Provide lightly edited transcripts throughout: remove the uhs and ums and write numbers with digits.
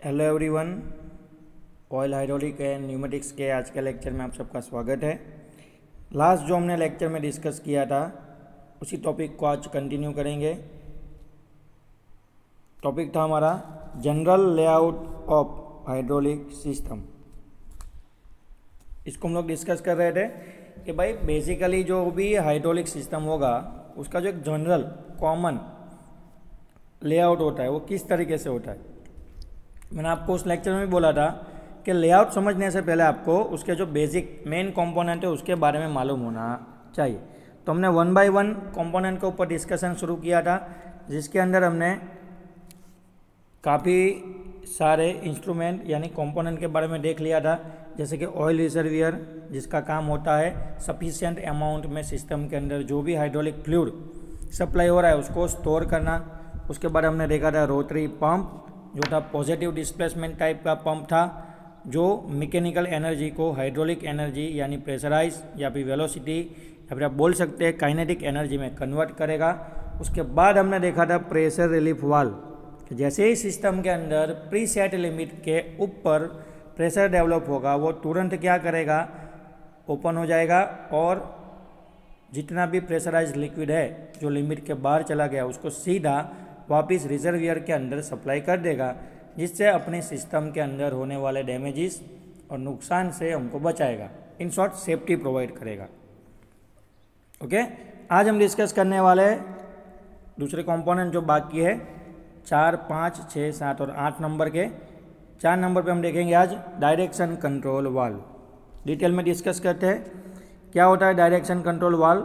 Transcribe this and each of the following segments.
Hello everyone, oil hydraulic and pneumatics के आज के लेक्चर में आप सबका स्वागत है। लास्ट जो हमने लेक्चर में डिस्कस किया था उसी टॉपिक को आज कंटिन्यू करेंगे। टॉपिक था हमारा general layout of hydraulic system. इसको हम लोग डिस्कस कर रहे थे कि भाई बेसिकली जो भी हाइड्रोलिक सिस्टम होगा उसका जो एक जनरल कॉमन लेआउट होता है वो किस तरीके से होता है। मैंने आपको उस लेक्चर में भी बोला था कि लेआउट समझने से पहले आपको उसके जो बेसिक मेन कंपोनेंट है उसके बारे में मालूम होना चाहिए। तो हमने 1 बाय 1 कंपोनेंट के ऊपर डिस्कशन शुरू किया था, जिसके अंदर हमने काफ़ी सारे इंस्ट्रूमेंट यानी कंपोनेंट के बारे में देख लिया था, जैसे कि ऑयल रिजर्वियर जिसका काम होता है सफिशिएंट अमाउंट में सिस्टम के अंदर जो भी हाइड्रोलिक फ्लूइड सप्लाई हो रहा है उसको स्टोर करना। उसके बाद हमने देखा था रोटरी पंप जो था पॉजिटिव डिस्प्लेसमेंट टाइप का पंप था, जो मैकेनिकल एनर्जी को हाइड्रोलिक एनर्जी यानी प्रेशराइज या फिर वेलोसिटी या फिर आप बोल सकते हैं काइनेटिक एनर्जी में कन्वर्ट करेगा। उसके बाद हमने देखा था प्रेशर रिलीफ वाल्व, जैसे ही सिस्टम के अंदर प्री सेट लिमिट के ऊपर प्रेशर डेवलप होगा वो तुरंत क्या करेगा, ओपन हो जाएगा और जितना भी प्रेशराइज लिक्विड है जो लिमिट के बाहर चला गया उसको सीधा वापस रिजर्वियर के अंदर सप्लाई कर देगा, जिससे अपने सिस्टम के अंदर होने वाले डैमेजेस और नुकसान से हमको बचाएगा। इन शॉर्ट सेफ्टी प्रोवाइड करेगा। ओके, आज हम डिस्कस करने वाले दूसरे कंपोनेंट जो बाकी है 4, 5, 6, 7 और 8 नंबर के। 4 नंबर पे हम देखेंगे आज डायरेक्शन कंट्रोल वाल्व। डिटेल में डिस्कस करते हैं क्या होता है डायरेक्शन कंट्रोल वाल्व।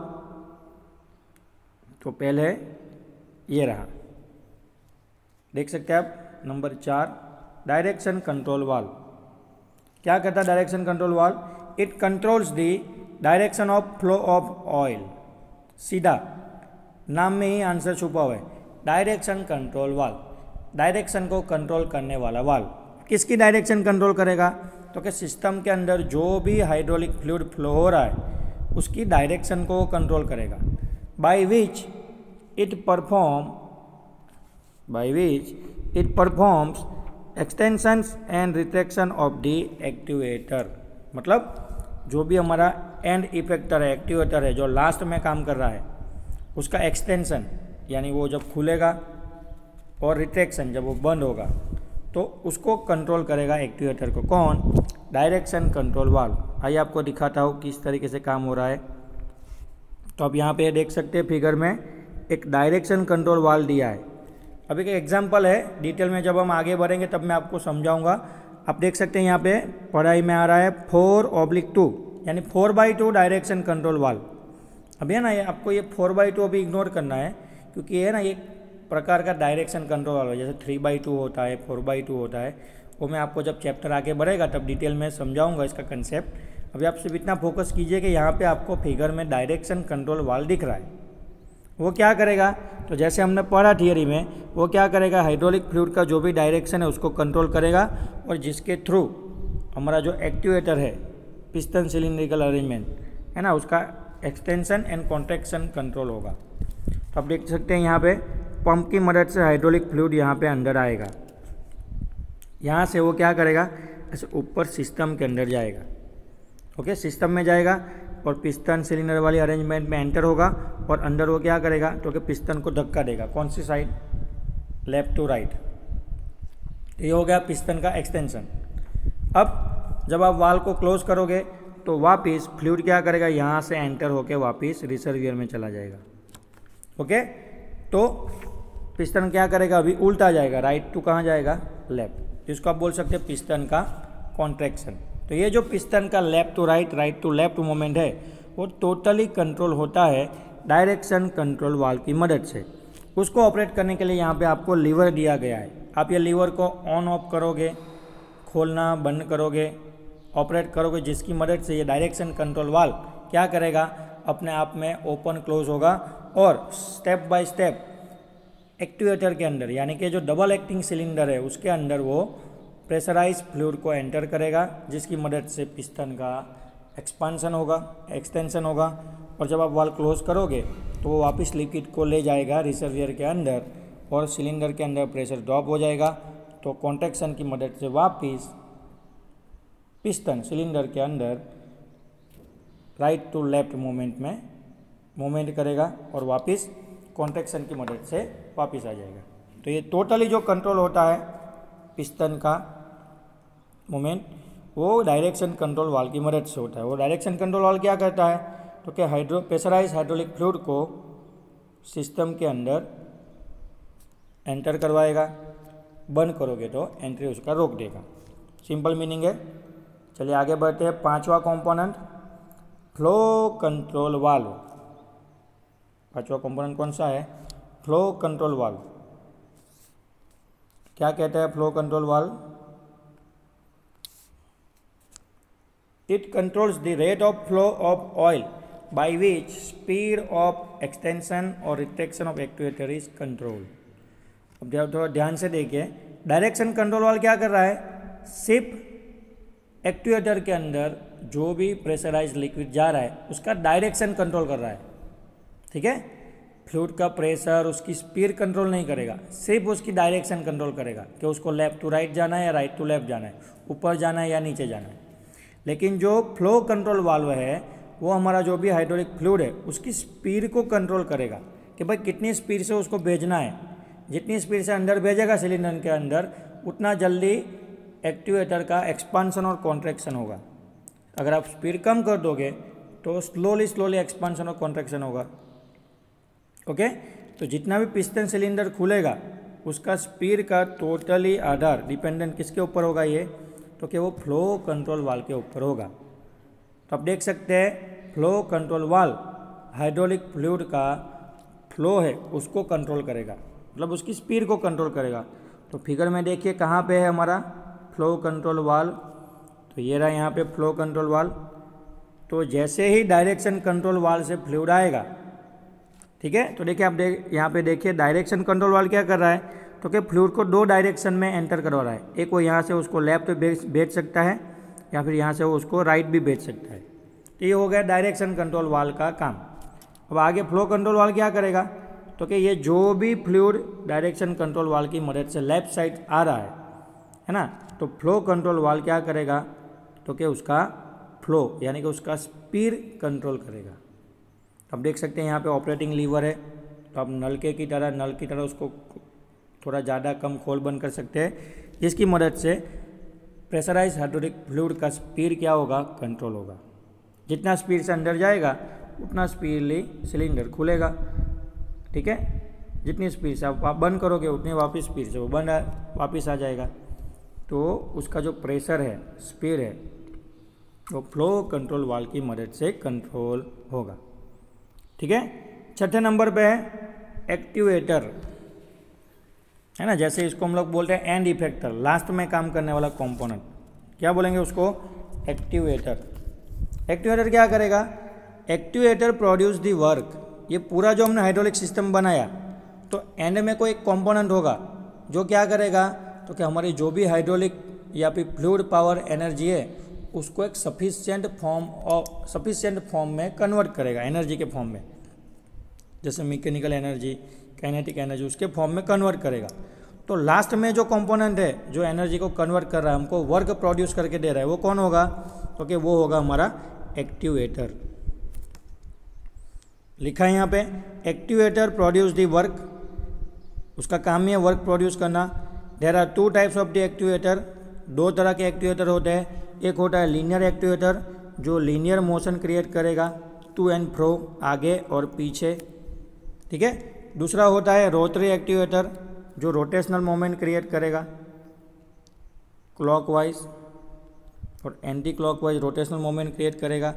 तो पहले ये रहा, देख सकते हैं आप नंबर 4 डायरेक्शन कंट्रोल वाल्व। क्या करता है direction control valve? It controls the direction of flow of oil. सीधा नाम में ही आंसर छुपा हुआ है, डायरेक्शन कंट्रोल वाल्व, डायरेक्शन को कंट्रोल करने वाला वाल्व। किसकी डायरेक्शन कंट्रोल करेगा? तो कि सिस्टम के अंदर जो भी हाइड्रोलिक फ्लूइड फ्लो हो रहा है उसकी डायरेक्शन को कंट्रोल करेगा। By which it performs extensions and retraction of the activator. मतलब जो भी हमारा एंड इफेक्टर है, एक्टिवेटर है, जो लास्ट में काम कर रहा है, उसका एक्सटेंशन यानी वो जब खुलेगा और रिट्रैक्शन जब वो बंद होगा तो उसको कंट्रोल करेगा एक्टिवेटर को। कौन? Direction control valve. आइए आपको दिखाता हूँ किस तरीके से काम हो रहा है। तो आप यहाँ पे देख सकते हैं फिगर में एक डायरेक्शन कंट्रोल वाल्व दिया है। अभी एक एग्जांपल है, डिटेल में जब हम आगे बढ़ेंगे तब मैं आपको समझाऊंगा। आप देख सकते हैं यहाँ पे पढ़ाई में आ रहा है 4/2 यानी 4/2 डायरेक्शन कंट्रोल वाल्व। अभी है ना ये आपको ये 4/2 अभी इग्नोर करना है, क्योंकि ये है ना ये प्रकार का डायरेक्शन कंट्रोल वाल्व है। जैसे 3/2 होता है, 4/2 होता है, वो मैं आपको जब चैप्टर आगे बढ़ेगा तब डिटेल में समझाऊंगा इसका कंसेप्ट। अभी आप सिर्फ इतना फोकस कीजिए कि यहाँ पे आपको फिगर में डायरेक्शन कंट्रोल वाल्व दिख रहा है। वो क्या करेगा? तो जैसे हमने पढ़ा थियरी में, वो क्या करेगा, हाइड्रोलिक फ्लूइड का जो भी डायरेक्शन है उसको कंट्रोल करेगा और जिसके थ्रू हमारा जो एक्टिवेटर है पिस्टन सिलिंड्रिकल अरेंजमेंट है ना, उसका एक्सटेंशन एंड कॉन्ट्रैक्शन कंट्रोल होगा। तो आप देख सकते हैं यहाँ पे पंप की मदद से हाइड्रोलिक फ्लूइड यहाँ पे अंदर आएगा। यहाँ से वो क्या करेगा, ऐसे ऊपर सिस्टम के अंदर जाएगा। ओके, सिस्टम में जाएगा और पिस्टन सिलेंडर वाली अरेंजमेंट में एंटर होगा और अंदर वो क्या करेगा, तो कि पिस्टन को धक्का देगा। कौन सी साइड? Left to right. ये हो गया पिस्टन का एक्सटेंशन। अब जब आप वाल्व को क्लोज करोगे तो वापस फ्लूइड क्या करेगा, यहाँ से एंटर होके वापस रिजर्वियर में चला जाएगा। ओके, तो पिस्टन क्या करेगा, अभी उल्टा जाएगा, राइट टू कहाँ जाएगा, लेफ्ट, जिसको आप बोल सकते हैं पिस्टन का कॉन्ट्रैक्शन। तो ये जो पिस्टन का left to right, right to left movement है वो टोटली कंट्रोल होता है डायरेक्शन कंट्रोल वाल्व की मदद से। उसको ऑपरेट करने के लिए यहाँ पे आपको लीवर दिया गया है। आप ये लीवर को ऑन ऑफ करोगे, खोलना बंद करोगे, ऑपरेट करोगे, जिसकी मदद से ये डायरेक्शन कंट्रोल वाल्व क्या करेगा, अपने आप में ओपन क्लोज होगा और स्टेप बाय स्टेप एक्टिवेटर के अंदर यानी कि जो डबल एक्टिंग सिलेंडर है उसके अंदर वो प्रेशराइज फ्लूइड को एंटर करेगा, जिसकी मदद से पिस्टन का एक्सपांसन होगा, एक्सटेंशन होगा और जब आप वाल्व क्लोज करोगे तो वो वापस लिक्विड को ले जाएगा रिजर्वियर के अंदर और सिलेंडर के अंदर प्रेशर ड्रॉप हो जाएगा। तो कॉन्ट्रैक्शन की मदद से वापिस पिस्टन सिलेंडर के अंदर राइट टू लेफ्ट मूवमेंट में मूवमेंट करेगा और वापिस कॉन्ट्रैक्शन की मदद से वापिस आ जाएगा। तो ये टोटली जो कंट्रोल होता है पिस्टन का मूवमेंट वो डायरेक्शन कंट्रोल वाल्व की मदद से होता है। वो डायरेक्शन कंट्रोल वाल्व क्या करता है तो कि प्रेशराइज हाइड्रोलिक फ्लूइड को सिस्टम के अंदर एंटर करवाएगा, बंद करोगे तो एंट्री उसका रोक देगा। सिंपल मीनिंग है। चलिए आगे बढ़ते हैं। पांचवा कंपोनेंट फ्लो कंट्रोल वाल्व। पांचवा कंपोनेंट कौन सा है? Flow control valve. क्या कहते हैं flow control valve? It controls the rate of flow of oil by which speed of extension और retraction of actuator is control. अब थोड़ा ध्यान से देखिए, डायरेक्शन कंट्रोल वाल्व क्या कर रहा है? सिर्फ एक्चुएटर के अंदर जो भी प्रेशराइज लिक्विड जा रहा है उसका डायरेक्शन कंट्रोल कर रहा है। ठीक है, फ्लूइड का प्रेशर उसकी स्पीड कंट्रोल नहीं करेगा, सिर्फ उसकी डायरेक्शन कंट्रोल करेगा कि उसको लेफ्ट टू राइट जाना है या राइट टू लेफ्ट जाना है, ऊपर जाना है या नीचे जाना है। लेकिन जो फ्लो कंट्रोल वाल्व है वो हमारा जो भी हाइड्रोलिक फ्लूइड है उसकी स्पीड को कंट्रोल करेगा कि भाई कितनी स्पीड से उसको भेजना है। जितनी स्पीड से अंदर भेजेगा सिलेंडर के अंदर उतना जल्दी एक्चुएटर का एक्सपांसन और कॉन्ट्रैक्शन होगा। अगर आप स्पीड कम कर दोगे तो स्लोली एक्सपांसन और कॉन्ट्रैक्शन होगा। ओके, तो जितना भी पिस्टन सिलेंडर खुलेगा उसका स्पीड का टोटली आधार डिपेंडेंट किसके ऊपर होगा? ये तो कि वो फ्लो कंट्रोल वाल्व के ऊपर होगा। तो आप देख सकते हैं flow control valve hydraulic fluid का फ्लो है उसको कंट्रोल करेगा, मतलब उसकी स्पीड को कंट्रोल करेगा। तो फिगर में देखिए कहाँ पे है हमारा फ्लो कंट्रोल वाल्व। तो ये रहा यहाँ पे फ्लो कंट्रोल वाल्व। तो जैसे ही डायरेक्शन कंट्रोल वाल्व से फ्लूइड आएगा, ठीक है, तो देखिए आप यहाँ पे देखिए डायरेक्शन कंट्रोल वाल्व क्या कर रहा है तो कि फ्लूइड को दो डायरेक्शन में एंटर करवा रहा है। एक वो यहाँ से उसको लेफ्ट भेज सकता है या फिर यहाँ से वो उसको राइट भी भेज सकता है। तो ये हो गया डायरेक्शन कंट्रोल वाल्व का काम। अब आगे फ्लो कंट्रोल वाल्व क्या करेगा तो कि ये जो भी फ्लूइड डायरेक्शन कंट्रोल वाल्व की मदद से लेफ्ट साइड आ रहा है ना, तो फ्लो कंट्रोल वाल्व क्या करेगा तो कि उसका फ्लो यानी कि उसका स्पीड कंट्रोल करेगा। अब देख सकते हैं यहाँ पे ऑपरेटिंग लीवर है, तो आप नल की तरह उसको थोड़ा ज़्यादा कम खोल बंद कर सकते हैं, जिसकी मदद से प्रेशराइज हाइड्रोलिक फ्लूइड का स्पीड क्या होगा? कंट्रोल होगा। जितना स्पीड से अंदर जाएगा उतना स्पीडली सिलेंडर खुलेगा। ठीक है, जितनी स्पीड से आप बंद करोगे उतनी वापस स्पीड से वो वापस आ जाएगा। तो उसका जो प्रेशर है, स्पीड है, वो फ्लो कंट्रोल वाल्व की मदद से कंट्रोल होगा। ठीक है, छठे नंबर पे है एक्टिवेटर, है ना। जैसे इसको हम लोग बोलते हैं एंड इफेक्टर, लास्ट में काम करने वाला कंपोनेंट, क्या बोलेंगे उसको? एक्टिवेटर। एक्टिवेटर क्या करेगा? Activator produce the work. ये पूरा जो हमने हाइड्रोलिक सिस्टम बनाया तो एंड में कोई एक कंपोनेंट होगा जो क्या करेगा तो कि हमारी जो भी हाइड्रोलिक या फिर फ्लूइड पावर एनर्जी है उसको एक सफिशिएंट फॉर्म में कन्वर्ट करेगा, एनर्जी के फॉर्म में, जैसे मैकेनिकल एनर्जी, काइनेटिक एनर्जी, उसके फॉर्म में कन्वर्ट करेगा। तो लास्ट में जो कंपोनेंट है जो एनर्जी को कन्वर्ट कर रहा है, हमको वर्क प्रोड्यूस करके दे रहा है, वो कौन होगा तो कि वो होगा हमारा एक्टिवेटर। लिखा है यहाँ पे एक्टिवेटर प्रोड्यूस दी वर्क, उसका काम ही है वर्क प्रोड्यूस करना। There are two types of the activator, दो तरह के एक्टिवेटर होते हैं। एक होता है लीनियर एक्टिवेटर जो लीनियर मोशन क्रिएट करेगा टू एंड फ्रो, आगे और पीछे। ठीक है, दूसरा होता है रोटरी एक्टिवेटर जो रोटेशनल मोमेंट क्रिएट करेगा क्लॉकवाइज और anti clockwise rotational moment create करेगा।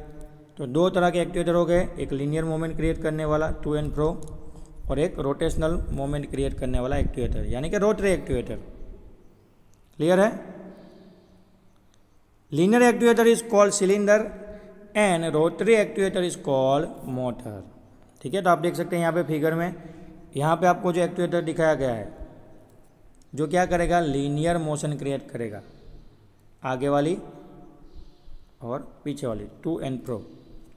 तो दो तरह के एक्टिवेटर हो गए, एक लीनियर मोमेंट क्रिएट करने वाला टू एंड फ्रो और एक रोटेशनल मोमेंट क्रिएट करने वाला एक्टिवेटर यानी कि रोटरी एक्टिवेटर। क्लियर है? Linear activator is called cylinder and rotary activator is called motor. ठीक है, तो आप देख सकते हैं यहाँ पे फिगर में, यहाँ पे आपको जो एक्टिवेटर दिखाया गया है जो क्या करेगा? लीनियर मोशन क्रिएट करेगा, आगे वाली और पीछे वाली, टू एंड फ्रो।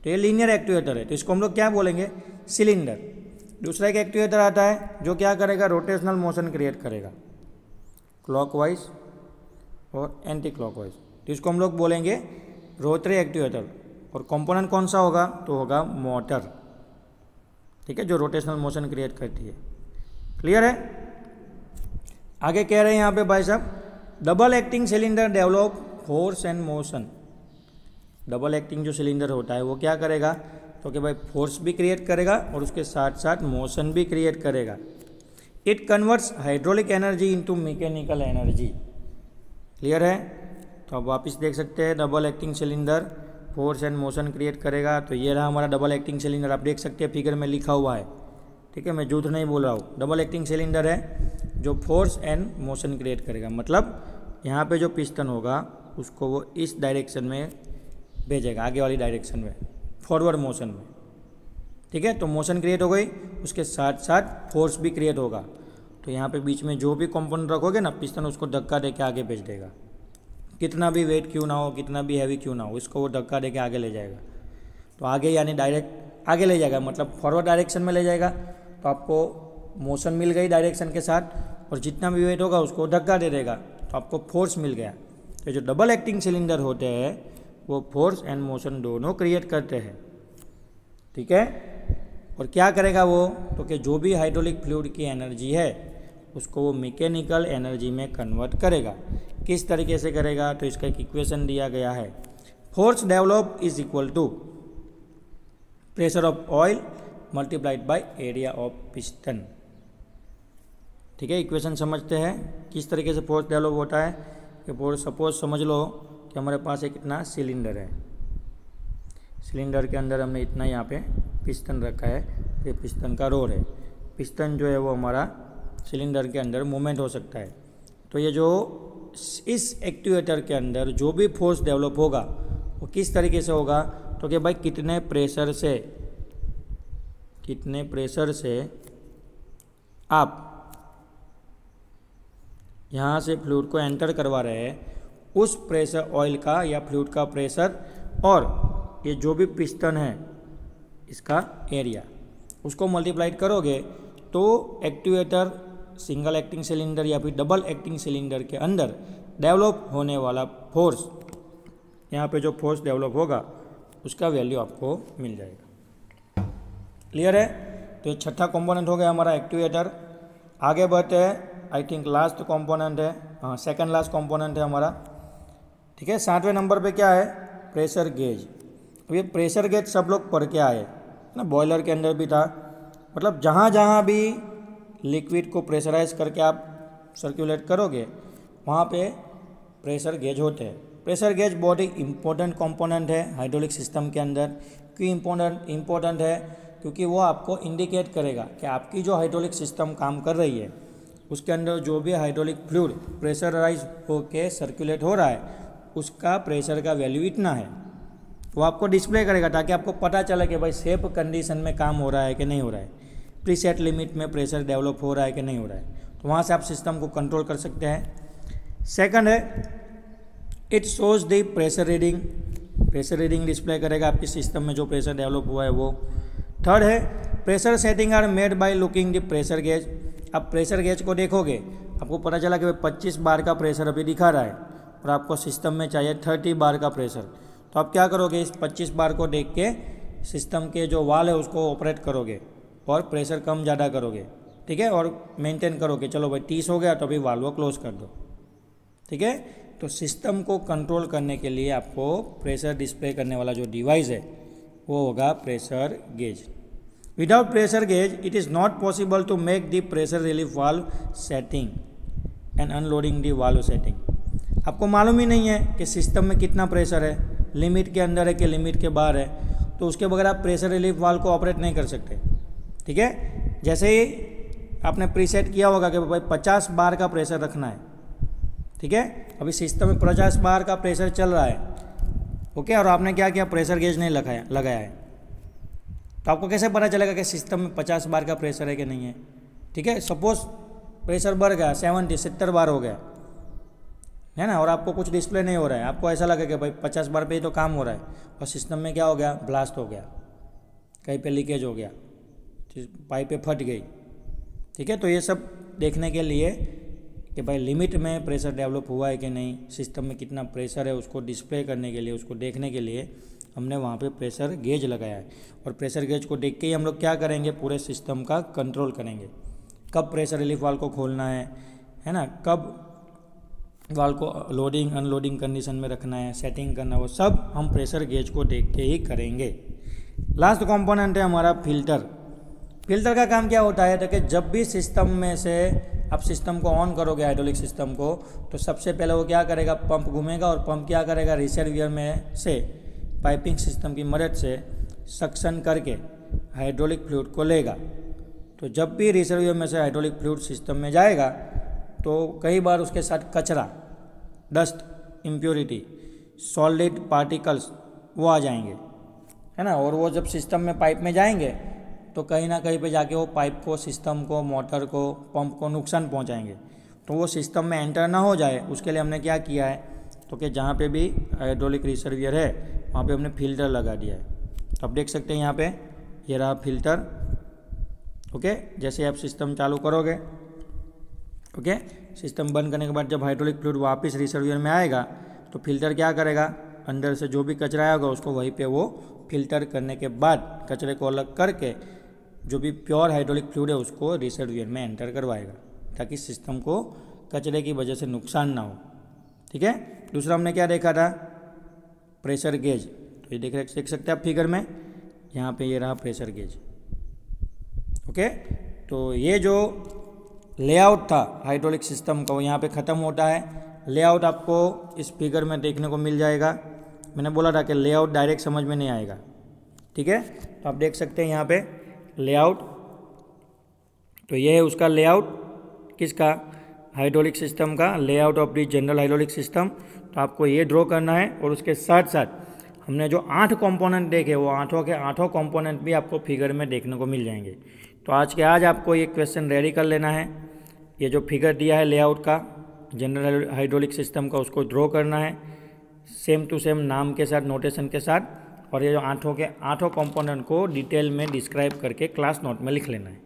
तो ये लीनियर एक्टिवेटर है, तो इसको हम लोग क्या बोलेंगे? सिलेंडर। दूसरा एक एक्टिवेटर आता है जो क्या करेगा? रोटेशनल मोशन क्रिएट करेगा, क्लॉकवाइज और एंटी क्लॉकवाइज, तो इसको हम लोग बोलेंगे रोटरी एक्ट्यूएटर। और कंपोनेंट कौन सा होगा, तो होगा मोटर, ठीक है, जो रोटेशनल मोशन क्रिएट करती है। क्लियर है। आगे कह रहे हैं यहाँ पे भाई साहब, double acting cylinder develop force and motion. Double acting जो सिलेंडर होता है वो क्या करेगा, तो कि भाई फोर्स भी क्रिएट करेगा और उसके साथ साथ मोशन भी क्रिएट करेगा। It converts hydraulic energy into mechanical energy. Clear है। तो अब वापस देख सकते हैं, double acting cylinder force and motion create करेगा। तो ये रहा हमारा डबल एक्टिंग सिलेंडर, आप देख सकते हैं फिगर में लिखा हुआ है, ठीक है, मैं झूठ नहीं बोल रहा हूँ। डबल एक्टिंग सिलेंडर है जो फोर्स एंड मोशन क्रिएट करेगा, मतलब यहाँ पे जो पिस्टन होगा उसको वो इस डायरेक्शन में भेजेगा, आगे वाली डायरेक्शन में, फॉरवर्ड मोशन में, ठीक है। तो मोशन क्रिएट हो गई, उसके साथ साथ फोर्स भी क्रिएट होगा। तो यहाँ पे बीच में जो भी कंपोनेंट रखोगे ना, पिस्टन उसको धक्का दे के आगे भेज देगा, कितना भी वेट क्यों ना हो, कितना भी हैवी क्यों ना हो, इसको वो धक्का दे के आगे ले जाएगा। तो आगे यानी डायरेक्ट आगे ले जाएगा, मतलब फॉरवर्ड डायरेक्शन में ले जाएगा। तो आपको मोशन मिल गई डायरेक्शन के साथ, और जितना भी वेट होगा उसको धक्का दे देगा, तो आपको फोर्स मिल गया। तो जो डबल एक्टिंग सिलेंडर होते हैं वो फोर्स एंड मोशन दोनों क्रिएट करते हैं, ठीक है। और क्या करेगा वो, तो कि जो भी हाइड्रोलिक फ्लूइड की एनर्जी है उसको वो मैकेनिकल एनर्जी में कन्वर्ट करेगा। किस तरीके से करेगा, तो इसका एक इक्वेशन दिया गया है, force develop is equal to pressure of oil multiplied by area of piston. ठीक है, इक्वेशन समझते हैं किस तरीके से फोर्स डेवलप होता है। कि फोर्स सपोज समझ लो कि हमारे पास एक इतना सिलेंडर है, सिलेंडर के अंदर हमने इतना यहाँ पे पिस्टन रखा है, ये पिस्टन का रोड है। पिस्टन जो है वो हमारा सिलेंडर के अंदर मूवमेंट हो सकता है। तो ये जो इस एक्ट्यूएटर के अंदर जो भी फोर्स डेवलप होगा वो किस तरीके से होगा, तो कि भाई कितने प्रेशर से आप यहाँ से फ्लूइड को एंटर करवा रहे हैं, उस प्रेशर ऑयल का या फ्लूइड का प्रेशर और ये जो भी पिस्टन है इसका एरिया, उसको मल्टीप्लाइड करोगे तो एक्ट्यूएटर सिंगल एक्टिंग सिलेंडर या फिर डबल एक्टिंग सिलेंडर के अंदर डेवलप होने वाला फोर्स, यहाँ पे जो फोर्स डेवलप होगा उसका वैल्यू आपको मिल जाएगा। क्लियर है। तो ये छठा कंपोनेंट हो गया हमारा एक्ट्यूएटर। आगे बढ़ते हैं, आई थिंक लास्ट कंपोनेंट है, हाँ सेकंड लास्ट कंपोनेंट है हमारा, ठीक है। 7वें नंबर पे क्या है, प्रेशर गेज। अब ये प्रेशर गेज सब लोग पढ़ के आए ना, बॉयलर के अंदर भी था। मतलब जहाँ जहाँ भी लिक्विड को प्रेशराइज करके आप सर्कुलेट करोगे वहाँ पे प्रेशर गेज होते हैं। प्रेशर गेज बहुत ही इम्पोर्टेंट कंपोनेंट है हाइड्रोलिक सिस्टम के अंदर। क्यों इम्पोर्टेंट है, क्योंकि वो आपको इंडिकेट करेगा कि आपकी जो हाइड्रोलिक सिस्टम काम कर रही है उसके अंदर जो भी हाइड्रोलिक फ्लूइड प्रेशराइज होके सर्कुलेट हो रहा है उसका प्रेशर का वैल्यू इतना है, वो आपको डिस्प्ले करेगा ताकि आपको पता चले कि भाई सेफ कंडीशन में काम हो रहा है कि नहीं हो रहा है, प्रीसेट लिमिट में प्रेशर डेवलप हो रहा है कि नहीं हो रहा है। तो वहाँ से आप सिस्टम को कंट्रोल कर सकते हैं। सेकंड है, it shows the pressure reading, pressure reading display करेगा आपके सिस्टम में जो प्रेशर डेवलप हुआ है वो। थर्ड है, pressure setting are made by looking the pressure gauge. आप प्रेशर गेज को देखोगे आपको पता चला कि 25 बार का प्रेशर अभी दिखा रहा है और आपको सिस्टम में चाहिए 30 बार का प्रेशर। तो आप क्या करोगे, इस 25 बार को देख के सिस्टम के जो वाल है उसको ऑपरेट करोगे और प्रेशर कम ज़्यादा करोगे, ठीक है, और मेंटेन करोगे। चलो भाई 30 हो गया तो अभी वाल्व क्लोज कर दो, ठीक है। तो सिस्टम को कंट्रोल करने के लिए आपको प्रेशर डिस्प्ले करने वाला जो डिवाइस है वो होगा pressure gauge. Without pressure gauge it is not possible to make the pressure relief valve setting and unloading the valve setting. आपको मालूम ही नहीं है कि सिस्टम में कितना प्रेशर है, लिमिट के अंदर है कि लिमिट के बाहर है, तो उसके बगैर आप प्रेशर रिलीफ वाल्व को ऑपरेट नहीं कर सकते, ठीक है। जैसे ही आपने प्रीसेट किया होगा कि भाई 50 बार का प्रेशर रखना है, ठीक है, अभी सिस्टम में 50 बार का प्रेशर चल रहा है, ओके, और आपने क्या किया, प्रेशर गेज नहीं लगाया है, तो आपको कैसे पता चलेगा कि सिस्टम में 50 बार का प्रेशर है कि नहीं है, ठीक है। सपोज प्रेशर बढ़ गया 70 बार हो गया है ना, और आपको कुछ डिस्प्ले नहीं हो रहा है, आपको ऐसा लगे कि भाई 50 बार पे ही तो काम हो रहा है, और सिस्टम में क्या हो गया, ब्लास्ट हो गया, कहीं पे लीकेज हो गया, पाइपें फट गई, ठीक है। तो ये सब देखने के लिए कि भाई लिमिट में प्रेशर डेवलप हुआ है कि नहीं, सिस्टम में कितना प्रेशर है उसको डिस्प्ले करने के लिए, उसको देखने के लिए हमने वहाँ पे प्रेशर गेज लगाया है। और प्रेशर गेज को देख के ही हम लोग क्या करेंगे, पूरे सिस्टम का कंट्रोल करेंगे। कब प्रेशर रिलीफ वाल्व को खोलना है ना, कब वाल्व को लोडिंग अनलोडिंग कंडीशन में रखना है, सेटिंग करना, वो सब हम प्रेशर गेज को देख के ही करेंगे। लास्ट कंपोनेंट है हमारा फिल्टर। फिल्टर का काम क्या होता है, देखिए जब भी सिस्टम में से आप सिस्टम को ऑन करोगे, हाइड्रोलिक सिस्टम को, तो सबसे पहले वो क्या करेगा, पंप घूमेगा और पंप क्या करेगा, रिसर्वियर में से पाइपिंग सिस्टम की मदद से सक्शन करके हाइड्रोलिक फ्लूइड को लेगा। तो जब भी रिसर्वियर में से हाइड्रोलिक फ्लूइड सिस्टम में जाएगा तो कई बार उसके साथ कचरा, डस्ट, इम्प्योरिटी, सॉलिड पार्टिकल्स वो आ जाएंगे, है ना। और वो जब सिस्टम में पाइप में जाएंगे तो कहीं ना कहीं पे जाके वो पाइप को, सिस्टम को, मोटर को, पंप को नुकसान पहुंचाएंगे। तो वो सिस्टम में एंटर ना हो जाए उसके लिए हमने क्या किया है, तो कि जहाँ पे भी हाइड्रोलिक रिसर्वियर है वहाँ पे हमने फिल्टर लगा दिया है। तो आप देख सकते हैं यहाँ पे ये रहा फिल्टर। ओके, जैसे आप सिस्टम चालू करोगे, ओके, सिस्टम बंद करने के बाद जब हाइड्रोलिक फ्लूइड वापस रिसर्वियर में आएगा तो फिल्टर क्या करेगा, अंदर से जो भी कचरा आएगा उसको वहीं पे वो फिल्टर करने के बाद कचरे को अलग करके जो भी प्योर हाइड्रोलिक फ्लूइड है उसको रिसर्वियर में एंटर करवाएगा, ताकि सिस्टम को कचरे की वजह से नुकसान ना हो। ठीक है। दूसरा हमने क्या देखा था, प्रेशर गेज। तो ये देख सकते हैं आप फिगर में, यहाँ पे ये रहा प्रेशर गेज। ओके, तो ये जो लेआउट था हाइड्रोलिक सिस्टम का वो यहाँ पे ख़त्म होता है। लेआउट आपको इस फिगर में देखने को मिल जाएगा। मैंने बोला था कि लेआउट डायरेक्ट समझ में नहीं आएगा। ठीक है, तो आप देख सकते हैं यहाँ पे लेआउट। तो ये है उसका लेआउट, किसका, हाइड्रोलिक सिस्टम का, layout of the general hydraulic system. तो आपको ये ड्रॉ करना है और उसके साथ साथ हमने जो 8 कंपोनेंट देखे वो 8 कंपोनेंट भी आपको फिगर में देखने को मिल जाएंगे। तो आज आपको ये क्वेश्चन रेडी कर लेना है। ये जो फिगर दिया है लेआउट का जनरल हाइड्रोलिक सिस्टम का, उसको ड्रॉ करना है सेम टू सेम नाम के साथ, नोटेशन के साथ, और ये जो 8 कंपोनेंट को डिटेल में डिस्क्राइब करके क्लास नोट में लिख लेना है।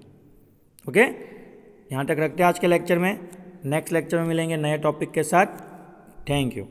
ओके, यहाँ तक रखते हैं आज के लेक्चर में। नेक्स्ट लेक्चर में मिलेंगे नए टॉपिक के साथ। Thank you.